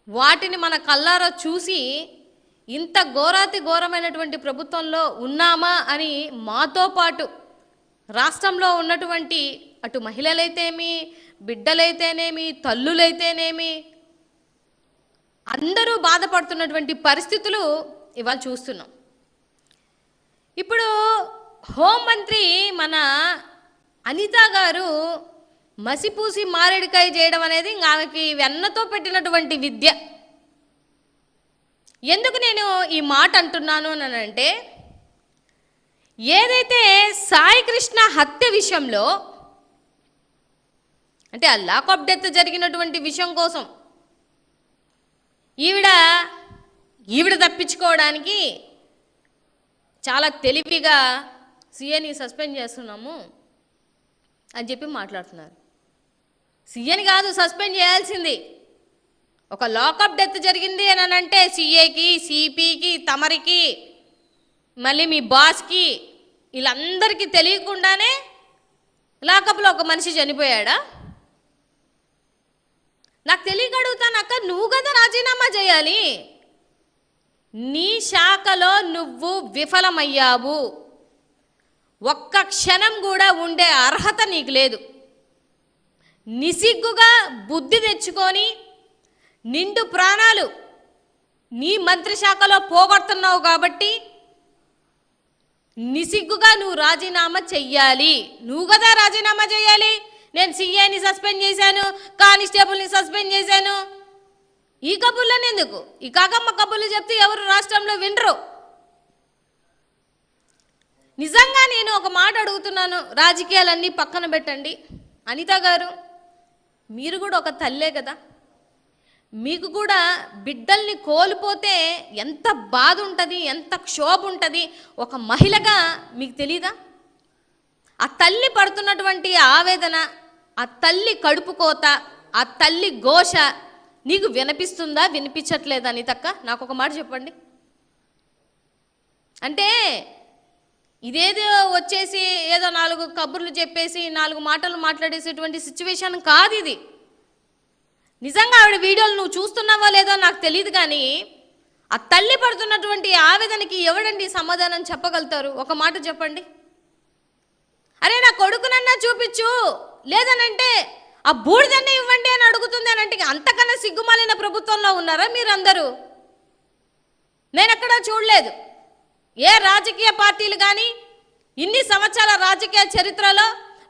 వాటిని మన కళ్ళారా చూసి ఇంత ఘోరాతి ఘోరమైనటువంటి ప్రభుత్వంలో ఉన్నామా అని మాతో పాటు రాష్ట్రంలో ఉన్నటువంటి అటు మహిళలైతేమి, బిడ్డలైతేనేమి, తల్లులైతేనేమి అందరూ బాధపడుతున్నటువంటి పరిస్థితులు ఇవాళ చూస్తున్నాం. ఇప్పుడు హోంమంత్రి మన అనిత గారు మసిపూసి మారేడికాయ చేయడం అనేది ఆమెకి వెన్నతో పెట్టినటువంటి విద్య. ఎందుకు నేను ఈ మాట అంటున్నాను అని అంటే, ఏదైతే సాయి కృష్ణ హత్య విషయంలో అంటే ఆ లాక్ ఆఫ్ డెత్ జరిగినటువంటి విషయం కోసం ఈవిడ తప్పించుకోవడానికి చాలా తెలివిగా సీఎని సస్పెండ్ చేస్తున్నాము అని చెప్పి మాట్లాడుతున్నారు. సీఎని కాదు సస్పెండ్ చేయాల్సింది. ఒక లాకప్ డెత్ జరిగింది అని అంటే సీఏకి, సిపికి, తమరికి, మళ్ళీ మీ బాస్కి, వీళ్ళందరికీ తెలియకుండానే లాకప్లో ఒక మనిషి చనిపోయాడా? నాకు తెలియక అడుగుతాను అక్క, నువ్వు కదా రాజీనామా చేయాలి. నీ శాఖలో నువ్వు విఫలమయ్యావు. ఒక్క క్షణం కూడా ఉండే అర్హత నీకు లేదు. నిసిగ్గుగా బుద్ధి తెచ్చుకొని నిండు ప్రాణాలు నీ మంత్రి శాఖలో పోగొడుతున్నావు కాబట్టి నిసిగ్గుగా నువ్వు రాజీనామా చెయ్యాలి. నువ్వు కదా రాజీనామా చేయాలి. నేను సీఏని సస్పెండ్ చేశాను, కానిస్టేబుల్ని సస్పెండ్ చేశాను. ఈ కబుర్లని ఎందుకు? ఈ కాకమ్మ కబుర్లు చెప్తే ఎవరు రాష్ట్రంలో వినరు. నిజంగా నేను ఒక మాట అడుగుతున్నాను, రాజకీయాలన్నీ పక్కన పెట్టండి. అనిత గారు, మీరు కూడా ఒక తల్లే కదా. మీకు కూడా బిడ్డల్ని కోల్పోతే ఎంత బాధ ఉంటుంది, ఎంత క్షోభ ఉంటుంది ఒక మహిళగా మీకు తెలీదా? ఆ తల్లి పడుతున్నటువంటి ఆవేదన, ఆ తల్లి కడుపు కోత, ఆ తల్లి ఘోష నీకు వినిపిస్తుందా, వినిపించట్లేదా? అనితక్క, నాకు ఒక మాట చెప్పండి. అంటే ఇదేదో వచ్చేసి ఏదో 4 కబుర్లు చెప్పేసి 4 మాటలు మాట్లాడేసేటువంటి సిచ్యువేషన్ కాదు ఇది. నిజంగా ఆవిడ వీడియోలు నువ్వు చూస్తున్నావో లేదో నాకు తెలియదు, కానీ ఆ తల్లి పడుతున్నటువంటి ఆవేదనకి ఎవడండి సమాధానం చెప్పగలుగుతారు? ఒక మాట చెప్పండి. అరే నా కొడుకునన్నా చూపించు, లేదనంటే ఆ బూడిదన్నే ఇవ్వండి అని అడుగుతుంది అని అంటే అంతకన్నా సిగ్గుమాలిన ప్రభుత్వంలో ఉన్నారా మీరందరూ? నేను ఎక్కడా చూడలేదు. ఏ రాజకీయ పార్టీలు కానీ ఇన్ని సంవత్సరాల రాజకీయ చరిత్రలో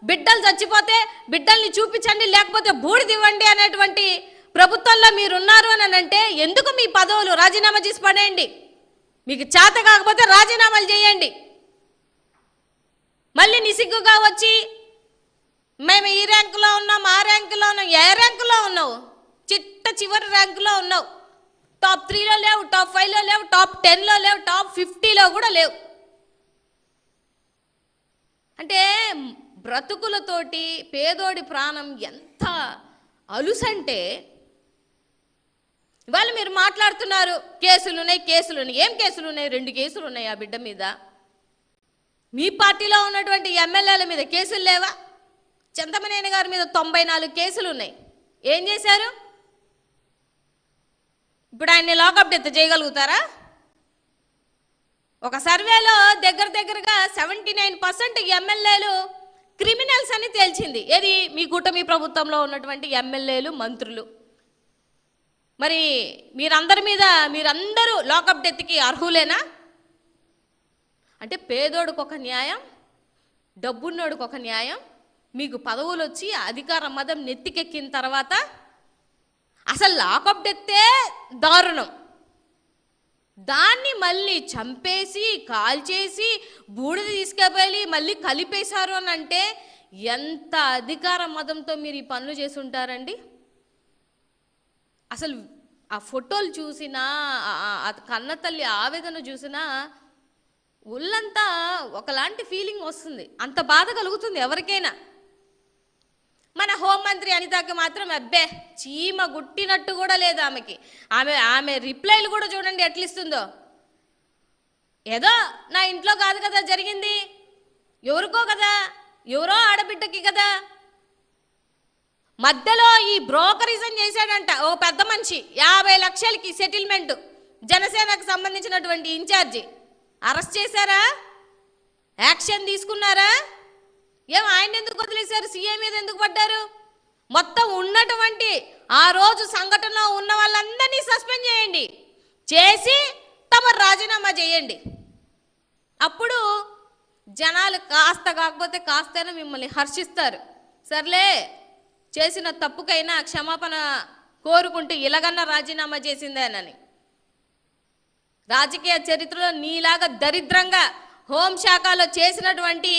బిడ్డలు చచ్చిపోతే బిడ్డల్ని చూపించండి, లేకపోతే బూడిద ఇవ్వండి అనేటువంటి ప్రభుత్వంలో మీరున్నారు అని అంటే ఎందుకు మీ పదవులు రాజీనామా చేసి పడేయండి. మీకు చేత కాకపోతే రాజీనామాలు చేయండి. మళ్ళీ నిసిగ్గుగా వచ్చి మేము ఈ ర్యాంకులో ఉన్నాం, ఆ ర్యాంకులో ఉన్నాం. ఏ ర్యాంకులో ఉన్నావు? చిట్ట చివరి ర్యాంకులో ఉన్నావు. టాప్ 3లో లేవు, టాప్ 5లో లేవు, టాప్ 10లో లేవు, టాప్ 50లో కూడా లేవు. అంటే బ్రతుకులతోటి పేదోడి ప్రాణం ఎంత అలుసంటే ఇవాళ మీరు మాట్లాడుతున్నారు కేసులు ఉన్నాయి. ఏం కేసులు ఉన్నాయి? 2 కేసులు ఉన్నాయి ఆ బిడ్డ మీద. మీ పార్టీలో ఉన్నటువంటి ఎమ్మెల్యేల మీద కేసులు లేవా? చింతమనేని గారి మీద 94 కేసులు ఉన్నాయి. ఏం చేశారు? ఇప్పుడు ఆయన్ని లాకప్ డెత్ చేయగలుగుతారా? ఒక సర్వేలో దగ్గరగా 79% ఎమ్మెల్యేలు క్రిమినల్స్ అని తేల్చింది. ఏది? మీ కూటమి ప్రభుత్వంలో ఉన్నటువంటి ఎమ్మెల్యేలు, మంత్రులు. మరి మీరందరూ లాకప్ డెత్కి అర్హులేనా? అంటే పేదోడికి ఒక న్యాయం, డబ్బున్నోడికి ఒక న్యాయం. మీకు పదవులు వచ్చి అధికార మదం నెత్తికెక్కిన తర్వాత అసలు లాకప్ డెత్తే దారుణం. దాన్ని మళ్ళీ చంపేసి, కాల్చేసి, బూడిద తీసుకెళ్ళి మళ్ళీ కలిపేశారు అని అంటే ఎంత అధికార మదంతో మీరు ఈ పనులు చేసి ఉంటారండి? అసలు ఆ ఫోటోలు చూసినా, కన్న తల్లి ఆవేదన చూసినా ఒళ్ళంతా ఒకలాంటి ఫీలింగ్ వస్తుంది. అంత బాధ కలుగుతుంది ఎవరికైనా. మన హోంమంత్రి అనితకి మాత్రం అబ్బే చీమ గుట్టినట్టు కూడా లేదు ఆమెకి. ఆమె రిప్లైలు కూడా చూడండి ఎట్లా ఇస్తుందో. ఏదో నా ఇంట్లో కాదు కదా జరిగింది, ఎవరికో కదా, ఎవరో ఆడబిడ్డకి కదా. మధ్యలో ఈ బ్రోకరిజం చేశాడంట ఓ పెద్ద మనిషి 50 లక్షలకి సెటిల్మెంట్. జనసేనకు సంబంధించినటువంటి ఇన్ఛార్జి అరెస్ట్ చేశారా? యాక్షన్ తీసుకున్నారా? ఏం ఆయన ఎందుకు వదిలేశారు? సీఎం మీద ఎందుకు పడ్డారు? మొత్తం ఉన్నటువంటి ఆ రోజు సంఘటనలో ఉన్న వాళ్ళందరినీ సస్పెండ్ చేయండి, చేసి తమ రాజీనామా చేయండి. అప్పుడు జనాలు కాస్త కాకపోతే కాస్తైనా మిమ్మల్ని హర్షిస్తారు. సర్లే, చేసిన తప్పుకైనా క్షమాపణ కోరుకుంటూ ఇలాగన్నా రాజీనామా చేసిందేనని. రాజకీయ చరిత్రలో నీలాగా దరిద్రంగా హోంశాఖలో చేసినటువంటి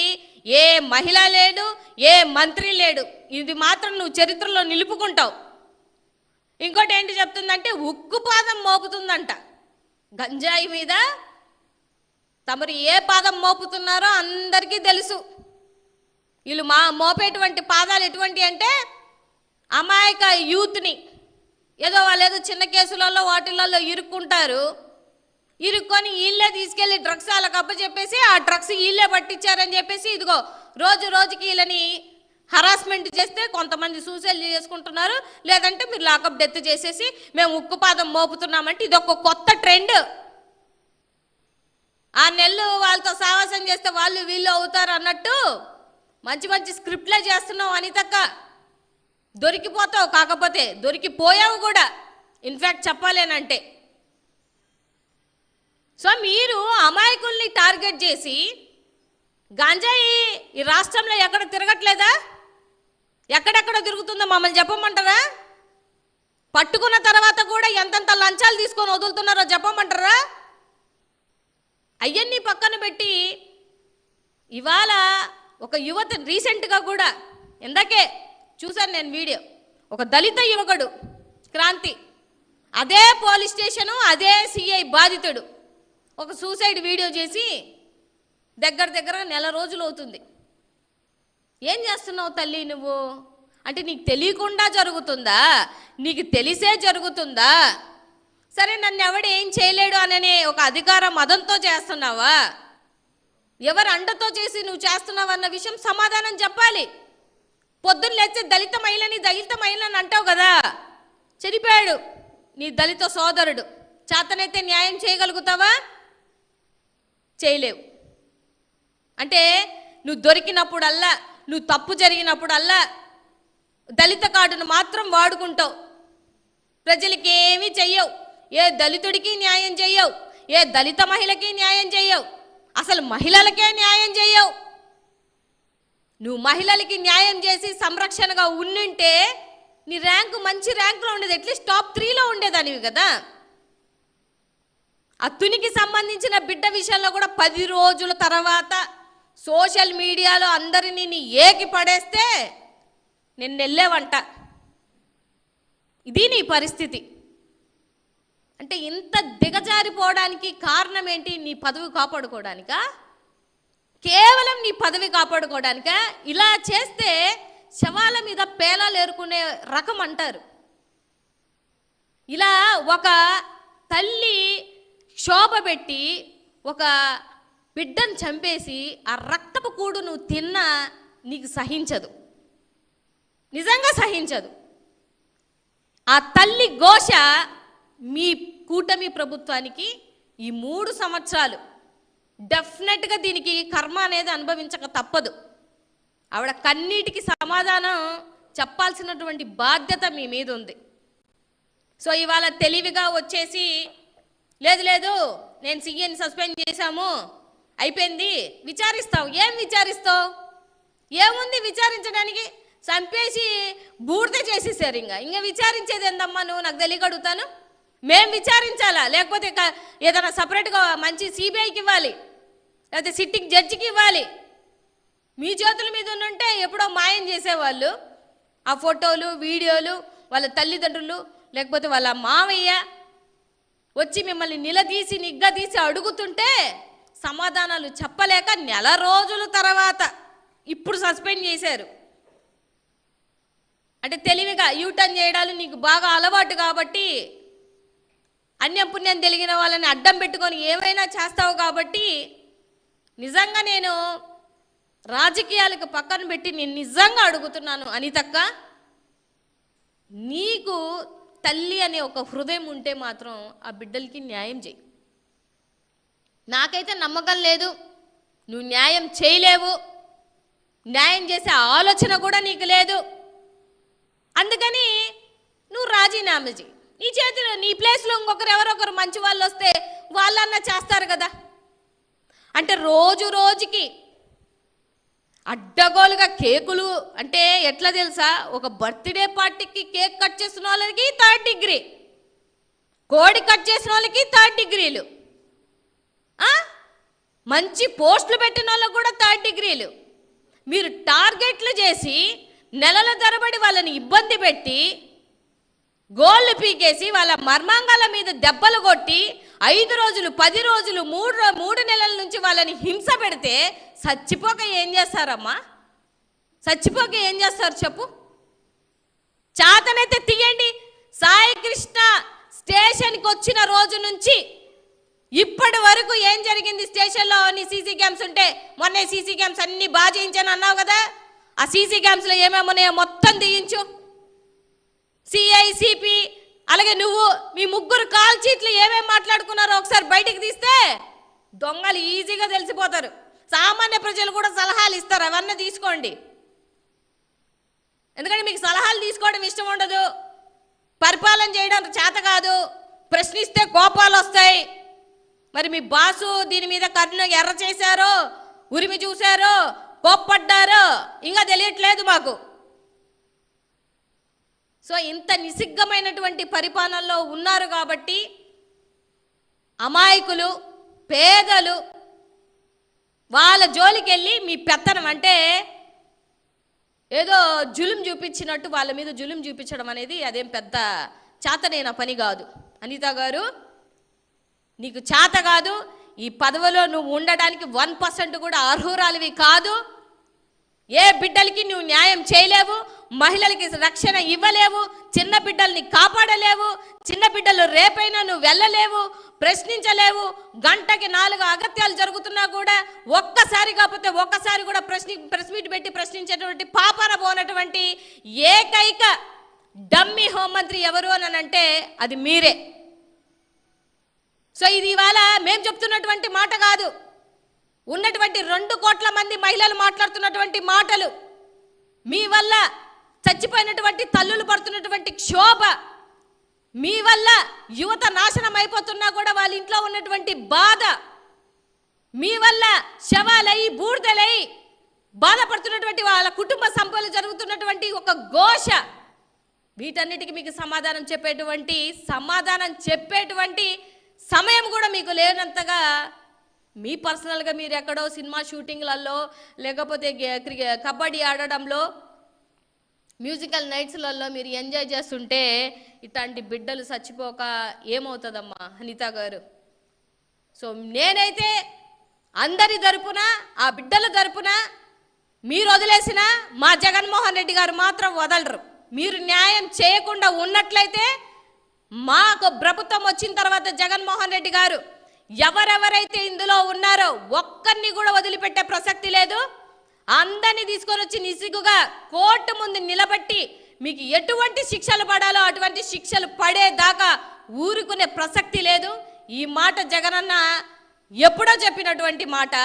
ఏ మహిళ లేడు, ఏ మంత్రి లేడు. ఇది మాత్రం నువ్వు చరిత్రలో నిలుపుకుంటావు. ఇంకోటి ఏంటి చెప్తుందంటే ఉక్కు పాదం మోపుతుందంట. గంజాయి మీద తమరు ఏ పాదం మోపుతున్నారో అందరికీ తెలుసు. వీళ్ళు మోపేటువంటి పాదాలు ఎటువంటి అంటే అమాయక యూత్ని ఏదో వాళ్ళు చిన్న కేసులలో వాటిలలో ఇరుక్కుంటారు. ఇరుక్కొని వీళ్ళే తీసుకెళ్ళి డ్రగ్స్ వాళ్ళకి అప్పచెప్పేసి ఆ డ్రగ్స్ వీళ్ళే పట్టించారని చెప్పేసి ఇదిగో రోజు రోజుకి వీళ్ళని హరాస్మెంట్ చేస్తే కొంతమంది సూసైడ్ చేసుకుంటున్నారు. లేదంటే మీరు లాకప్ డెత్ చేసేసి మేము ఉక్కుపాదం మోపుతున్నామంటే ఇది ఒక కొత్త ట్రెండ్. ఆ నెల్లు వాళ్ళతో సావాసం చేస్తే వాళ్ళు వీళ్ళు అవుతారు అన్నట్టు మంచి మంచి స్క్రిప్ట్లే చేస్తున్నావు అనితక్క. దొరికిపోతావు, కాకపోతే దొరికిపోయావు కూడా ఇన్ఫ్యాక్ట్ చెప్పాలేనంటే. సో మీరు అమాయకుల్ని టార్గెట్ చేసి గాంజాయి ఈ రాష్ట్రంలో ఎక్కడ తిరగట్లేదా? ఎక్కడెక్కడ తిరుగుతుందో మమ్మల్ని చెప్పమంటారా? పట్టుకున్న తర్వాత కూడా ఎంతెంత లంచాలు తీసుకొని వదులుతున్నారో చెప్పమంటారా? అవన్నీ పక్కన పెట్టి ఇవాళ ఒక యువత రీసెంట్గా కూడా ఇందాకే చూశాను నేను వీడియో, ఒక దళిత యువకుడు క్రాంతి, అదే పోలీస్ స్టేషను అదే సిఐ బాధితుడు ఒక సూసైడ్ వీడియో చేసి దగ్గర నెల రోజులు అవుతుంది. ఏం చేస్తున్నావు తల్లి నువ్వు? అంటే నీకు తెలియకుండా జరుగుతుందా? నీకు తెలిసే జరుగుతుందా? సరే, నన్ను ఎవడు ఏం చేయలేడు అనే ఒక అధికార మదంతో చేస్తున్నావా? ఎవరు అండతో చేసి నువ్వు చేస్తున్నావు అన్న విషయం సమాధానం చెప్పాలి. పొద్దున్న లేచి దళిత మహిళని అంటావు కదా, చనిపోయాడు నీ దళిత సోదరుడు, చేతనైతే న్యాయం చేయగలుగుతావా? చేయలేవు. అంటే నువ్వు దొరికినప్పుడల్లా, నువ్వు తప్పు జరిగినప్పుడల్లా దళిత కార్డును మాత్రం వాడుకుంటావు. ప్రజలకి ఏమీ చెయ్యవు. ఏ దళితుడికి న్యాయం చెయ్యవు, ఏ దళిత మహిళకి న్యాయం చెయ్యవు, అసలు మహిళలకే న్యాయం చెయ్యవు. నువ్వు మహిళలకి న్యాయం చేసి సంరక్షణగా ఉండింటే నీ ర్యాంకు మంచి ర్యాంకులో ఉండేది, అట్లీస్ట్ టాప్ 3లో ఉండేదానివి కదా. అత్తునికి సంబంధించిన బిడ్డ విషయంలో కూడా 10 రోజుల తర్వాత సోషల్ మీడియాలో అందరినీ నీ ఏకి పడేస్తే నిన్ను వెళ్ళేవంట. ఇది నీ పరిస్థితి. అంటే ఇంత దిగజారిపోవడానికి కారణం ఏంటి? నీ పదవి కాపాడుకోవడానికా? కేవలం నీ పదవి కాపాడుకోవడానికా? ఇలా చేస్తే శవాల మీద పేలాలు ఏరుకునే రకం అంటారు. ఇలా ఒక తల్లి క్షోభ పెట్టి ఒక బిడ్డను చంపేసి ఆ రక్తపు కూడు నువ్వు తిన్నా నీకు సహించదు, నిజంగా సహించదు. ఆ తల్లి ఘోష మీ కూటమి ప్రభుత్వానికి ఈ 3 సంవత్సరాలు డెఫినెట్గా దీనికి కర్మ అనేది అనుభవించక తప్పదు. ఆవిడ కన్నీటికి సమాధానం చెప్పాల్సినటువంటి బాధ్యత మీ మీద ఉంది. సో ఇవాళ తెలివిగా వచ్చేసి లేదు నేను సీఎని సస్పెండ్ చేశాము అయిపోయింది విచారిస్తావు. ఏం విచారిస్తావు? ఏముంది విచారించడానికి? చంపేసి బూడిద చేసేసారు. ఇంకా విచారించేది ఏందమ్మా నువ్వు? నాకు తెలియక అడుగుతాను. మేము విచారించాలా? లేకపోతే ఏదైనా సపరేట్గా మంచి సిబిఐకి ఇవ్వాలి, లేకపోతే సిట్టింగ్ జడ్జికి ఇవ్వాలి? మీ చేతుల మీద ఉంటే ఎప్పుడో మాయం చేసేవాళ్ళు. ఆ ఫోటోలు వీడియోలు వాళ్ళ తల్లిదండ్రులు లేకపోతే వాళ్ళ మావయ్య వచ్చి మిమ్మల్ని నిలదీసి నిగ్గదీసి అడుగుతుంటే సమాధానాలు చెప్పలేక నెల రోజుల తర్వాత ఇప్పుడు సస్పెండ్ చేశారు. అంటే తెలివిగా యూటర్న్ చేయడాలు నీకు బాగా అలవాటు కాబట్టి, అన్యం పుణ్యం తెలిగిన వాళ్ళని అడ్డం పెట్టుకొని ఏమైనా చేస్తావు కాబట్టి, నిజంగా నేను రాజకీయాలకు పక్కన పెట్టి నేను నిజంగా అడుగుతున్నాను అనితక్క, నీకు తల్లి అనే ఒక హృదయం ఉంటే మాత్రం ఆ బిడ్డలకి న్యాయం చేయి. నాకైతే నమ్మకం లేదు, నువ్వు న్యాయం చేయలేవు, న్యాయం చేసే ఆలోచన కూడా నీకు లేదు. అందుకని నువ్వు రాజీనామా చేయి. నీ చేతిలో నీ ప్లేస్లో ఇంకొకరు ఎవరొకరు మంచి వాళ్ళు వస్తే వాళ్ళన్నా చేస్తారు కదా. అంటే రోజు రోజుకి అడ్డగోలుగా కేకులు అంటే ఎట్లా తెలుసా, ఒక బర్త్డే పార్టీకి కేక్ కట్ చేసిన వాళ్ళకి 3rd డిగ్రీ, కోడి కట్ చేసిన వాళ్ళకి 3rd డిగ్రీలు, మంచి పోస్టులు పెట్టిన వాళ్ళకి కూడా 3rd డిగ్రీలు. మీరు టార్గెట్లు చేసి నెలల తరబడి వాళ్ళని ఇబ్బంది పెట్టి గోళ్ళు పీకేసి వాళ్ళ మర్మాంగాల మీద దెబ్బలు కొట్టి 5 రోజులు 10 రోజులు 3 నెలల నుంచి వాళ్ళని హింస పెడితే చచ్చిపోక ఏం చేస్తారమ్మా? చచ్చిపోక ఏం చేస్తారు చెప్పు? చాతనైతే తీయండి. సాయి కృష్ణ స్టేషన్కి వచ్చిన రోజు నుంచి ఇప్పటి వరకు ఏం జరిగింది స్టేషన్లో? అన్ని సీసీ క్యామ్స్ ఉంటే మొన్నే సీసీ క్యామ్స్ అన్ని బాగా చేయించాను అన్నావు కదా, ఆ సీసీ క్యామ్స్లో ఏమేమి ఉన్నాయో మొత్తం తీయించు. సిఐ సిపి అలాగే నువ్వు మీ ముగ్గురు కాల్ చీట్లు ఏమేమి మాట్లాడుకున్నారో ఒకసారి బయటికి తీస్తే దొంగలు ఈజీగా తెలిసిపోతారు. సామాన్య ప్రజలు కూడా సలహాలు ఇస్తారు, అవన్నీ తీసుకోండి. ఎందుకంటే మీకు సలహాలు తీసుకోవడం ఇష్టం ఉండదు, పరిపాలన చేయడం చేత కాదు, ప్రశ్నిస్తే కోపాలు వస్తాయి. మరి మీ బాసు దీని మీద కన్ను ఎర్ర చేశారో, ఉరిమి చూశారో, కోప్పడ్డారో ఇంకా తెలియట్లేదు మాకు. సో ఇంత నిసిగ్గమైనటువంటి పరిపాలనలో ఉన్నారు కాబట్టి అమాయకులు పేదలు వాళ్ళ జోలికి వెళ్ళి మీ పెత్తనం అంటే ఏదో జులుం చూపించినట్టు వాళ్ళ మీద జులుం చూపించడం అనేది అదేం పెద్ద చేతనైన పని కాదు. అనిత గారు, నీకు చేత కాదు. ఈ పదవిలో నువ్వు ఉండడానికి 1% కూడా అర్హురాలివి కాదు. ఏ బిడ్డలకి నువ్వు న్యాయం చేయలేవు, మహిళలకి రక్షణ ఇవ్వలేవు, చిన్న బిడ్డల్ని కాపాడలేవు, చిన్న బిడ్డలు రేపైనా నువ్వు వెళ్ళలేవు, ప్రశ్నించలేవు. గంటకి 4 అగత్యాలు జరుగుతున్నా కూడా ఒక్కసారి కాకపోతే ఒక్కసారి కూడా ప్రెస్ మీట్ పెట్టి ప్రశ్నించేటువంటి పాపన పోనటువంటి ఏకైక డమ్మీ హోంమంత్రి ఎవరు అని అంటే అది మీరే. సో ఇది ఇవాళ మేము చెప్తున్నటువంటి మాట కాదు, ఉన్నటువంటి 2 కోట్ల మంది మహిళలు మాట్లాడుతున్నటువంటి మాటలు. మీ వల్ల చచ్చిపోయినటువంటి తల్లులు పడుతున్నటువంటి క్షోభ, మీ వల్ల యువత నాశనం అయిపోతున్నా కూడా వాళ్ళ ఇంట్లో ఉన్నటువంటి బాధ, మీ వల్ల శవాలై బూర్దలై బాధపడుతున్నటువంటి వాళ్ళ కుటుంబ సంపదలు జరుగుతున్నటువంటి ఒక ఘోష, వీటన్నిటికీ మీకు సమాధానం చెప్పేటువంటి సమయం కూడా మీకు లేనంతగా మీ పర్సనల్గా మీరు ఎక్కడో సినిమా షూటింగ్లలో లేకపోతే కబడ్డీ ఆడడంలో మ్యూజికల్ నైట్స్లలో మీరు ఎంజాయ్ చేస్తుంటే ఇట్లాంటి బిడ్డలు చచ్చిపోక ఏమవుతుందమ్మా అనిత గారు? సో నేనైతే అందరి తరపున ఆ బిడ్డల తరపున మీరు వదిలేసిన మా జగన్మోహన్ రెడ్డి గారు మాత్రం వదలరు. మీరు న్యాయం చేయకుండా ఉన్నట్లయితే మాకు ప్రభుత్వం వచ్చిన తర్వాత జగన్మోహన్ రెడ్డి గారు ఎవరెవరైతే ఇందులో ఉన్నారో ఒక్కరిని కూడా వదిలిపెట్టే ప్రసక్తి లేదు. అందరినీ తీసుకొని వచ్చి నిసిగ్గుగా కోర్టు ముందు నిలబెట్టి మీకు ఎటువంటి శిక్షలు పడాలో అటువంటి శిక్షలు పడేదాకా ఊరుకునే ప్రసక్తి లేదు. ఈ మాట జగనన్న ఎప్పుడో చెప్పినటువంటి మాట.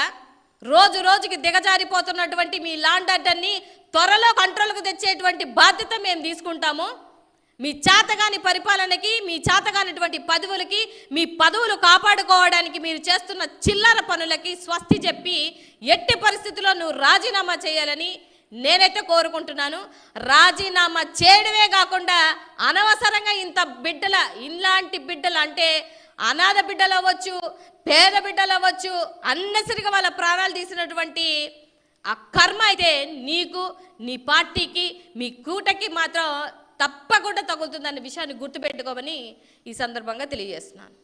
రోజు రోజుకి దిగజారిపోతున్నటువంటి మీ ల్యాండ్ ఆర్డర్ని త్వరలో కంట్రోల్కి తెచ్చేటువంటి బాధ్యత మేము తీసుకుంటాము. మీ చేతగాని పరిపాలనకి, మీ చేతగానిటువంటి పదవులకి, మీ పదవులు కాపాడుకోవడానికి మీరు చేస్తున్న చిల్లర పనులకి స్వస్తి చెప్పి ఎట్టి పరిస్థితుల్లో నువ్వు రాజీనామా చేయాలని నేనైతే కోరుకుంటున్నాను. రాజీనామా చేయడమే కాకుండా అనవసరంగా ఇలాంటి బిడ్డలు అంటే అనాథ బిడ్డలు అవ్వచ్చు, పేద బిడ్డలు అవ్వచ్చు, అన్నసరిగా వాళ్ళ ప్రాణాలు తీసినటువంటి ఆ కర్మ అయితే నీకు, నీ పార్టీకి, మీ కూటకి మాత్రం తప్పకుండా తగులుతుందన్న విషయాన్ని గుర్తుపెట్టుకోమని ఈ సందర్భంగా తెలియజేస్తున్నాను.